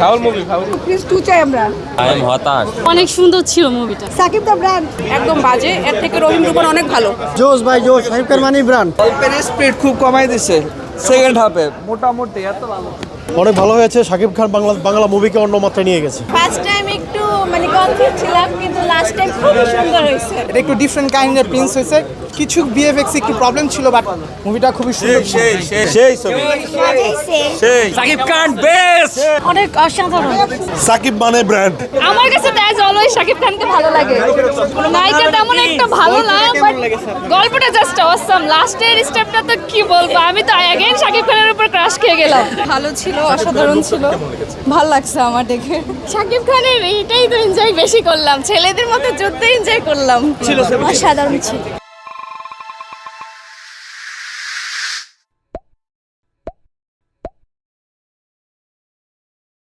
Foul movie foul please two চাই আমরা। I am হতাশ। অনেক সুন্দর ছিল মুভিটা। সাকিব দা ব্র্যান্ড একদম বাজে, এর থেকে রহিম রুবন অনেক ভালো। জোস ভাই জোস, সাকিব খান মানি ব্র্যান্ড। গল্পের স্পিড খুব কমাই দিছে সেকেন্ড হাফে, মোটামুটি এত ভালো। অনেক ভালো হয়েছে, সাকিব খান বাংলা মুভিকে অন্য মাত্রায় নিয়ে গেছে। ফার্স্ট টাইম একটু মানে কনফিউজ ছিলাম, কিন্তু লাস্ট টাইম খুব সুন্দর হয়েছে। এটা একটু ডিফারেন্ট কাইন্ডের প্রিন্স হয়েছে, কিছু ভিএফএক্স একটু প্রবলেম ছিল, বাট মুভিটা খুবই সুন্দর। সেই ছবি সেই সাকিব খান বেস্ট। অনেক অসাধারণ। সাকিব মানে ব্র্যান্ড। আমার কাছে তো অ্যাজ অলওয়েজ শাকিব খানকে ভালো লাগে। নায়িকা তেমন একটা ভালো না, বাট গল্পটা জাস্ট অসাম। লাস্টের স্টেপটা তো কি বলবো, আমি তো অ্যাগেন শাকিব খানের উপর ক্রাশ খেয়ে গেলাম। ভালো ছিল, অসাধারণ ছিল, ভালো লাগছে আমার দেখে। শাকিব খানের এইটাই তো এনজয় বেশি করলাম, ছেলেদের মতো যুদ্ধ এনজয় করলাম। অসাধারণ ছিল।